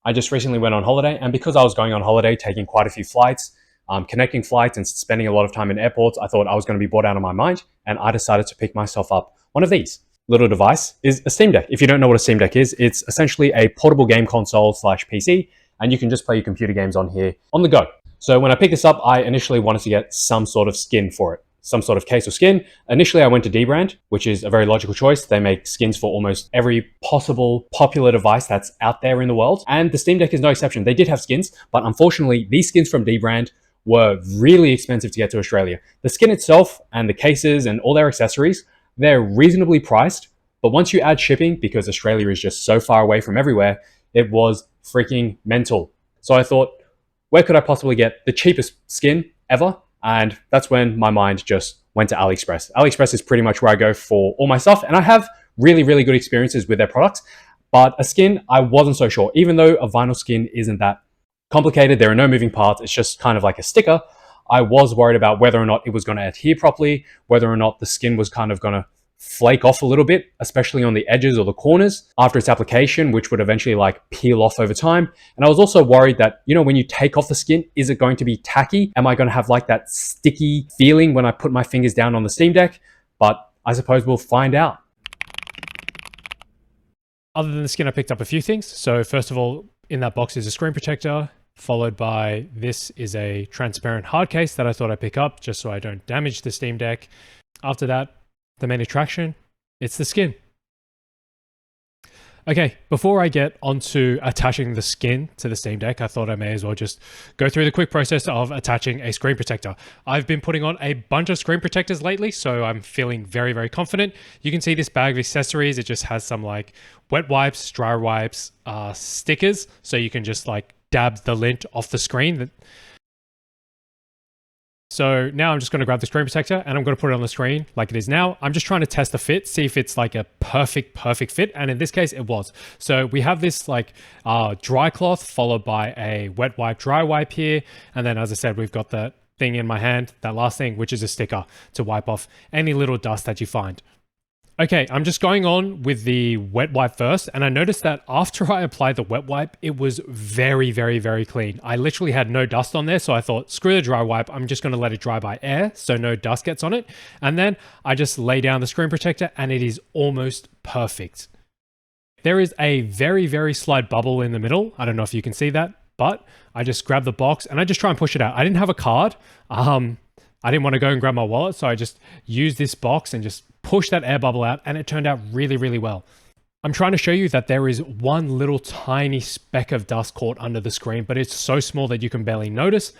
I just recently went on holiday, and because I was going on holiday, taking quite a few flights, connecting flights and spending a lot of time in airports, I thought I was going to be bored out of my mind, and I decided to pick myself up one of these. Little device is a Steam Deck. If you don't know what a Steam Deck is, it's essentially a portable game console slash PC, and you can just play your computer games on here on the go. So when I picked this up, I initially wanted to get some sort of skin for it, some sort of case or skin. Initially, I went to DBrand, which is a very logical choice. They make skins for almost every possible popular device that's out there in the world, and the Steam Deck is no exception. They did have skins, but unfortunately, these skins from DBrand were really expensive to get to Australia. The skin itself and the cases and all their accessories, they're reasonably priced, but once you add shipping, because Australia is just so far away from everywhere, it was freaking mental. So I thought, where could I possibly get the cheapest skin ever? And that's when my mind just went to AliExpress. AliExpress is pretty much where I go for all my stuff, and I have really, really good experiences with their products. But a skin, I wasn't so sure. Even though a vinyl skin isn't that complicated, there are no moving parts, it's just kind of like a sticker, I was worried about whether or not it was going to adhere properly, whether or not the skin was kind of going to flake off a little bit, especially on the edges or the corners after its application, which would eventually like peel off over time. And I was also worried that, you know, when you take off the skin, is it going to be tacky? Am I going to have like that sticky feeling when I put my fingers down on the Steam Deck? But I suppose we'll find out. Other than the skin, I picked up a few things. So first of all, in that box is a screen protector, followed by this is a transparent hard case that I thought I'd pick up just so I don't damage the Steam Deck. After that, the main attraction, it's the skin. Okay, before I get onto attaching the skin to the Steam Deck, I thought I may as well just go through the quick process of attaching a screen protector. I've been putting on a bunch of screen protectors lately, so I'm feeling very, very confident. You can see this bag of accessories. It just has some like wet wipes, dry wipes, stickers, so you can just like dab the lint off the screen. So now I'm just going to grab the screen protector and I'm going to put it on the screen like it is now. I'm just trying to test the fit, see if it's like a perfect fit. And in this case, it was. So we have this like dry cloth followed by a wet wipe, dry wipe here. And then, as I said, we've got that thing in my hand, that last thing, which is a sticker to wipe off any little dust that you find. Okay, I'm just going on with the wet wipe first, and I noticed that after I applied the wet wipe, it was very, very, very clean. I literally had no dust on there, so I thought, screw the dry wipe, I'm just going to let it dry by air, so no dust gets on it. And then I just lay down the screen protector, and it is almost perfect. There is a very, very slight bubble in the middle. I don't know if you can see that, but I just grab the box, and I just try and push it out. I didn't have a card. I didn't want to go and grab my wallet, so I just used this box and just pushed that air bubble out, and it turned out really, really well. I'm trying to show you that there is one little tiny speck of dust caught under the screen, but it's so small that you can barely notice.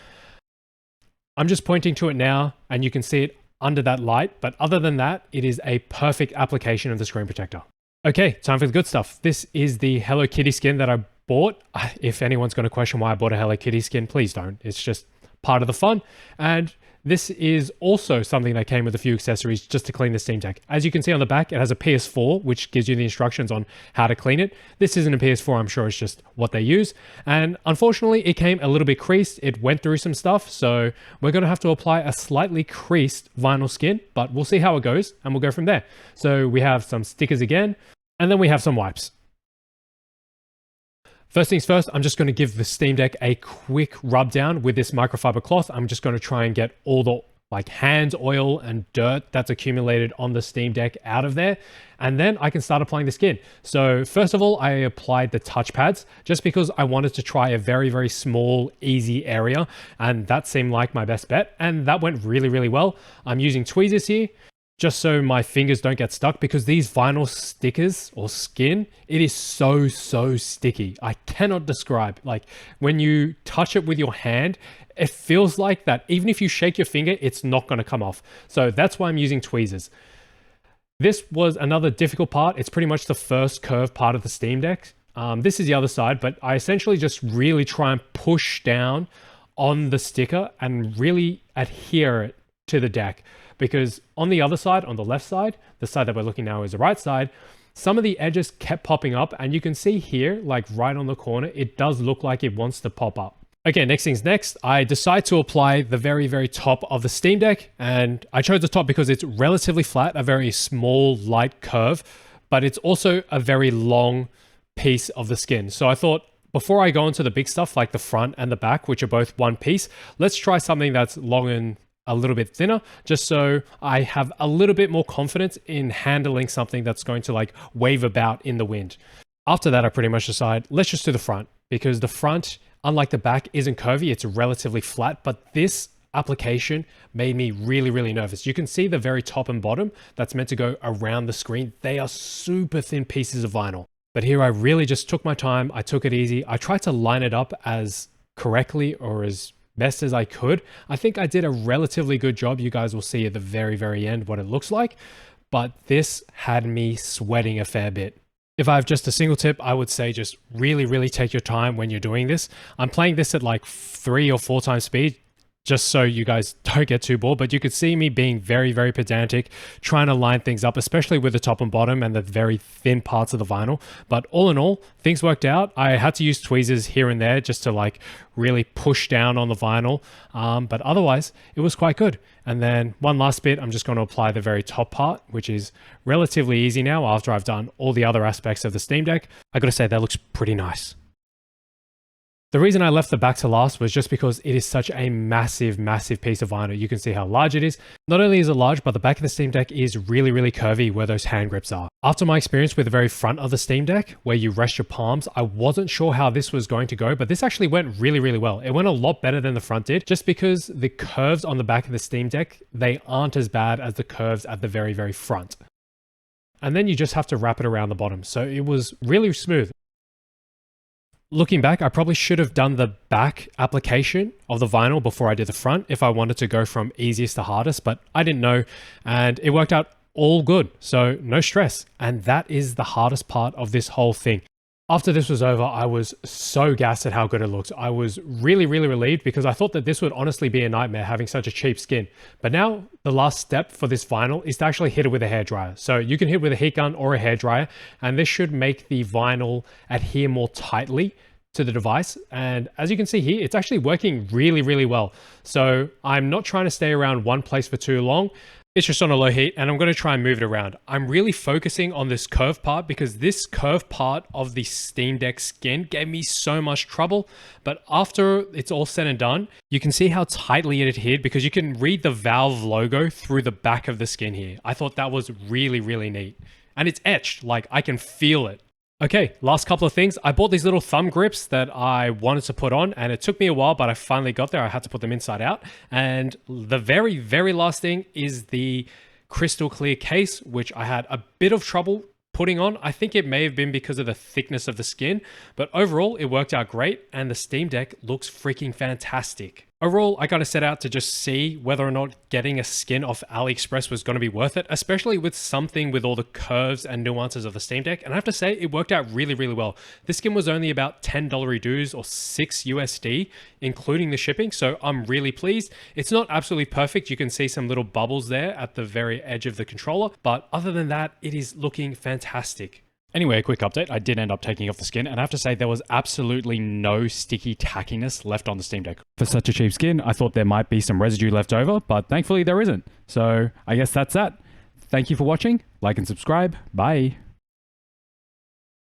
I'm just pointing to it now, and you can see it under that light, but other than that, it is a perfect application of the screen protector. Okay, time for the good stuff. This is the Hello Kitty skin that I bought. If anyone's going to question why I bought a Hello Kitty skin, please don't. It's just part of the fun. And this is also something that came with a few accessories just to clean the Steam Deck. As you can see on the back, it has a PS4, which gives you the instructions on how to clean it. This isn't a PS4, I'm sure it's just what they use. And unfortunately, it came a little bit creased. It went through some stuff, so we're going to have to apply a slightly creased vinyl skin, but we'll see how it goes, and we'll go from there. So we have some stickers again, and then we have some wipes. First things first, I'm just going to give the Steam Deck a quick rub down with this microfiber cloth. I'm just going to try and get all the like hand oil and dirt that's accumulated on the Steam Deck out of there. And then I can start applying the skin. So first of all, I applied the touch pads just because I wanted to try a very, very small, easy area. And that seemed like my best bet. And that went really, really well. I'm using tweezers here, just so my fingers don't get stuck, because these vinyl stickers or skin, it is so sticky. I cannot describe. Like when you touch it with your hand, it feels like that even if you shake your finger, it's not going to come off. So that's why I'm using tweezers. This was another difficult part. It's pretty much the first curved part of the Steam Deck. This is the other side, but I essentially just really try and push down on the sticker and really adhere it to the deck. Because on the other side, on the left side, the side that we're looking now is the right side, some of the edges kept popping up, and you can see here, like right on the corner, it does look like it wants to pop up. Okay, next things next, I decide to apply the very, very top of the Steam Deck, and I chose the top because it's relatively flat, a very small, light curve, but it's also a very long piece of the skin. So I thought Before I go into the big stuff like the front and the back, which are both one piece, let's try something that's long and a little bit thinner, just so I have a little bit more confidence in handling something that's going to like wave about in the wind. After that, I pretty much decide, let's just do the front, because the front, unlike the back, isn't curvy, it's relatively flat, but this application made me really, really nervous. You can see the very top and bottom that's meant to go around the screen. They are super thin pieces of vinyl. But here I really just took my time, I took it easy, I tried to line it up as correctly or as best as I could. I think I did a relatively good job. You guys will see at the very, very end what it looks like, but this had me sweating a fair bit. If I have just a single tip, I would say just really, really take your time when you're doing this. I'm playing this at like 3 or 4 times speed, just so you guys don't get too bored, but you could see me being very, very pedantic, trying to line things up, especially with the top and bottom and the very thin parts of the vinyl. But all in all, things worked out. I had to use tweezers here and there just to like really push down on the vinyl. But otherwise, it was quite good. And then one last bit, I'm just going to apply the very top part, which is relatively easy now after I've done all the other aspects of the Steam Deck. I got to say, that looks pretty nice. The reason I left the back to last was just because it is such a massive, massive piece of vinyl. You can see how large it is. Not only is it large, but the back of the Steam Deck is really, really curvy where those hand grips are. After my experience with the very front of the Steam Deck, where you rest your palms, I wasn't sure how this was going to go, but this actually went really, really well. It went a lot better than the front did, just because the curves on the back of the Steam Deck, they aren't as bad as the curves at the very, very front. And then you just have to wrap it around the bottom. So it was really smooth. Looking back, I probably should have done the back application of the vinyl before I did the front if I wanted to go from easiest to hardest, but I didn't know and it worked out all good. So no stress. And that is the hardest part of this whole thing. After this was over, I was so gassed at how good it looked. I was really, really relieved because I thought that this would honestly be a nightmare having such a cheap skin. But now the last step for this vinyl is to actually hit it with a hairdryer. So you can hit with a heat gun or a hairdryer, and this should make the vinyl adhere more tightly to the device. And as you can see here, it's actually working really, really well. So I'm not trying to stay around one place for too long. It's just on a low heat and I'm going to try and move it around. I'm really focusing on this curved part because this curved part of the Steam Deck skin gave me so much trouble. But after it's all said and done, you can see how tightly it adhered because you can read the Valve logo through the back of the skin here. I thought that was really, really neat. And it's etched, like I can feel it. Okay, last couple of things. I bought these little thumb grips that I wanted to put on and it took me a while, but I finally got there. I had to put them inside out. And the very, very last thing is the crystal clear case, which I had a bit of trouble putting on. I think it may have been because of the thickness of the skin, but overall it worked out great and the Steam Deck looks freaking fantastic. Overall, I got to set out to just see whether or not getting a skin off AliExpress was going to be worth it, especially with something with all the curves and nuances of the Steam Deck. And I have to say, it worked out really, really well. This skin was only about $10 dues or $6 USD, including the shipping. So I'm really pleased. It's not absolutely perfect. You can see some little bubbles there at the very edge of the controller. But other than that, it is looking fantastic. Anyway, a quick update. I did end up taking off the skin and I have to say there was absolutely no sticky tackiness left on the Steam Deck. For such a cheap skin, I thought there might be some residue left over, but thankfully there isn't. So I guess that's that. Thank you for watching. Like and subscribe. Bye.